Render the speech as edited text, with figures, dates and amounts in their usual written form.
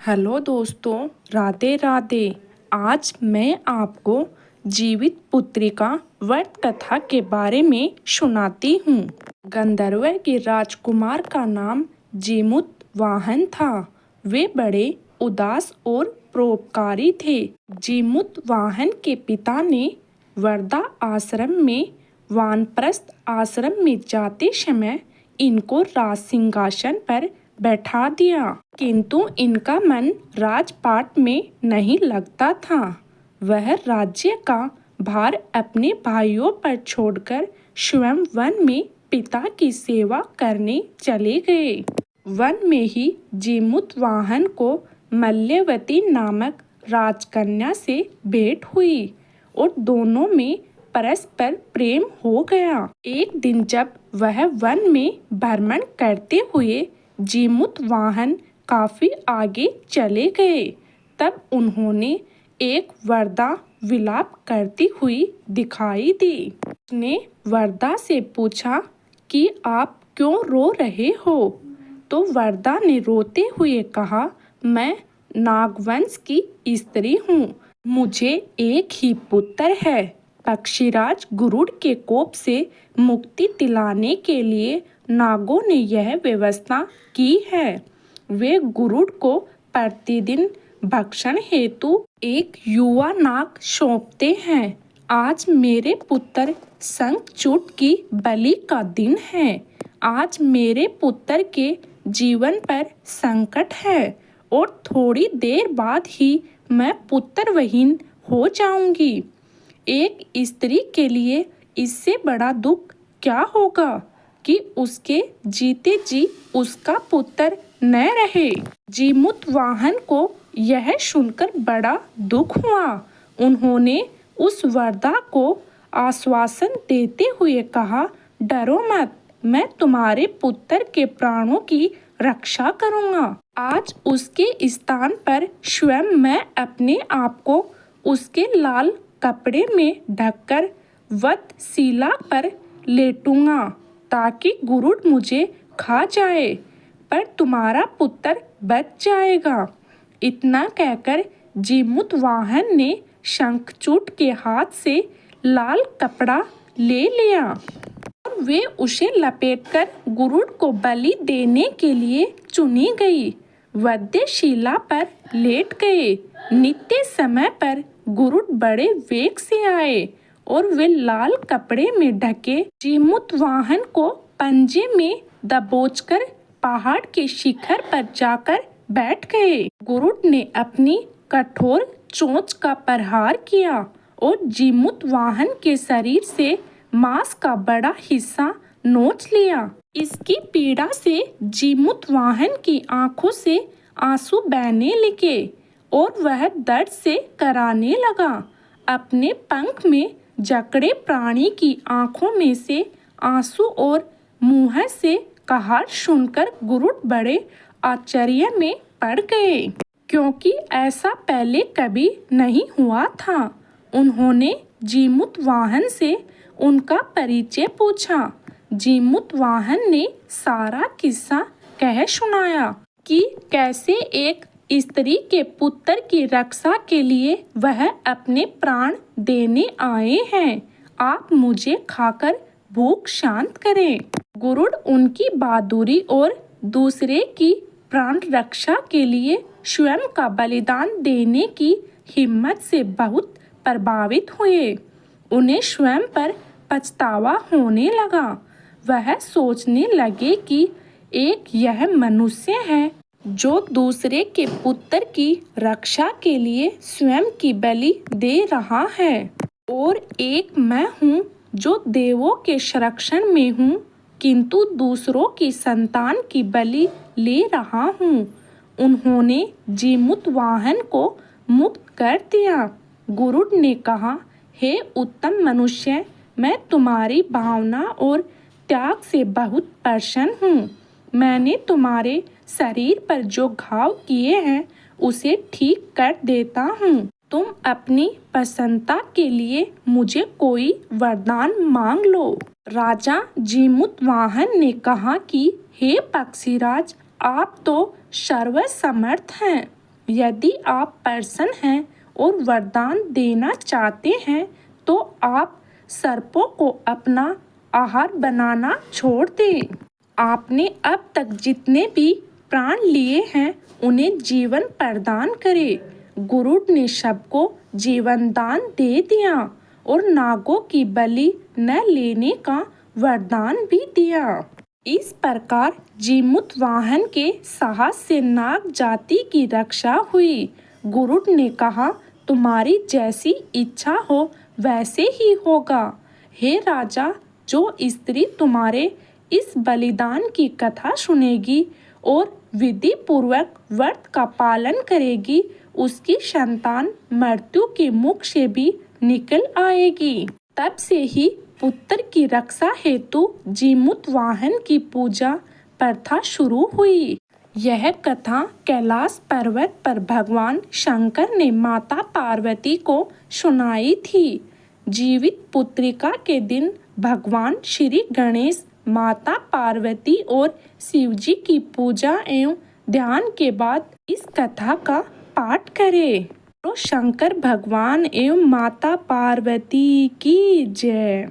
Hello दोस्तों, राधे राधे। आज मैं आपको जीवित पुत्रिका व्रत कथा के बारे में सुनाती हूँ। गंधर्व के राजकुमार का नाम जीमूतवाहन था। वे बड़े उदास और परोपकारी थे। जीमूतवाहन के पिता ने वर्धा आश्रम में वानप्रस्थ आश्रम में जाते समय इनको राज सिंहासन पर बैठा दिया, किंतु इनका मन राजपाट में नहीं लगता था। वह राज्य का भार अपने भाइयों पर छोड़कर स्वयं वन में पिता की सेवा करने चले गए। वन में ही जीमूतवाहन को मल्यवती नामक राजकन्या से भेंट हुई और दोनों में परस्पर प्रेम हो गया। एक दिन जब वह वन में भ्रमण करते हुए जीमूतवाहन काफी आगे चले गए, तब उन्होंने एक वरदा विलाप करती हुई दिखाई दी। उसने वरदा से पूछा कि आप क्यों रो रहे हो? तो वरदा ने रोते हुए कहा, मैं नागवंश की स्त्री हूँ। मुझे एक ही पुत्र है। पक्षीराज गरुड़ के कोप से मुक्ति दिलाने के लिए नागों ने यह व्यवस्था की है। वे गरुड़ को प्रतिदिन भक्षण हेतु एक युवा नाग सौंपते हैं। आज मेरे पुत्र शंखचूड की बलि का दिन है। आज मेरे पुत्र के जीवन पर संकट है और थोड़ी देर बाद ही मैं पुत्रविहीन हो जाऊंगी। एक स्त्री के लिए इससे बड़ा दुख क्या होगा कि उसके जीते जी उसका पुत्र न रहे। जीमूतवाहन को यह सुनकर बड़ा दुख हुआ। उन्होंने उस वरदा को आश्वासन देते हुए कहा, डरो मत, मैं तुम्हारे पुत्र के प्राणों की रक्षा करूंगा। आज उसके स्थान पर स्वयं मैं अपने आप को उसके लाल कपड़े में ढककर वधशिला पर लेटूंगा ताकि गरुड़ मुझे खा जाए, पर तुम्हारा पुत्र बच जाएगा। इतना कहकर जीमूतवाहन ने शंखचूड के हाथ से लाल कपड़ा ले लिया और वे उसे लपेटकर गरुड़ को बलि देने के लिए चुनी गई वध्यशिला पर लेट गए। नित्य समय पर गरुड़ बड़े वेग से आए और वे लाल कपड़े में ढके जीमूतवाहन को पंजे में दबोचकर पहाड़ के शिखर पर जाकर बैठ गए। गरुड़ ने अपनी कठोर चोंच का प्रहार किया और जीमूतवाहन के शरीर से मांस का बड़ा हिस्सा नोच लिया। इसकी पीड़ा से जीमूतवाहन की आंखों से आंसू बहने लगे और वह दर्द से कराने लगा। अपने पंख में जकड़े प्राणी की आंखों में से आंसू और मुंह से कहार सुनकर गरुड़ बड़े आश्चर्य में पड़ गए, क्योंकि ऐसा पहले कभी नहीं हुआ था। उन्होंने जीमूतवाहन से उनका परिचय पूछा। जीमूतवाहन ने सारा किस्सा कह सुनाया कि कैसे एक स्त्री के पुत्र की रक्षा के लिए वह अपने प्राण देने आए हैं। आप मुझे खाकर भूख शांत करें। गरुड़ उनकी बहादुरी और दूसरे की प्राण रक्षा के लिए स्वयं का बलिदान देने की हिम्मत से बहुत प्रभावित हुए। उन्हें स्वयं पर पछतावा होने लगा। वह सोचने लगे कि एक यह मनुष्य है जो दूसरे के पुत्र की रक्षा के लिए स्वयं की बलि दे रहा है, और एक मैं हूँ जो देवों के संरक्षण में हूँ किंतु दूसरों की संतान की बलि ले रहा हूँ। उन्होंने जीमूतवाहन को मुक्त कर दिया। गरुड़ ने कहा, हे उत्तम मनुष्य, मैं तुम्हारी भावना और त्याग से बहुत प्रसन्न हूँ। मैंने तुम्हारे शरीर पर जो घाव किए हैं उसे ठीक कर देता हूँ। तुम अपनी प्रसन्नता के लिए मुझे कोई वरदान मांग लो। राजा जीमूतवाहन ने कहा कि हे पक्षीराज, आप तो सर्वसमर्थ हैं। यदि आप प्रसन्न हैं और वरदान देना चाहते हैं तो आप सर्पों को अपना आहार बनाना छोड़ दें। आपने अब तक जितने भी प्राण लिए हैं उन्हें जीवन प्रदान करें। गरुड़ ने सबको जीवन दान दे दिया और नागों की बलि न लेने का वरदान भी दिया। इस प्रकार जीमूतवाहन के साहस से नाग जाति की रक्षा हुई। गरुड़ ने कहा, तुम्हारी जैसी इच्छा हो वैसे ही होगा। हे राजा, जो स्त्री तुम्हारे इस बलिदान की कथा सुनेगी और विधि पूर्वक व्रत का पालन करेगी, उसकी संतान मृत्यु के मुख से भी निकल आएगी। तब से ही पुत्र की रक्षा हेतु जीमूतवाहन की पूजा प्रथा शुरू हुई। यह कथा कैलाश पर्वत पर भगवान शंकर ने माता पार्वती को सुनाई थी। जीवित पुत्रिका के दिन भगवान श्री गणेश, माता पार्वती और शिवजी की पूजा एवं ध्यान के बाद इस कथा का पाठ करें। तो शंकर भगवान एवं माता पार्वती की जय।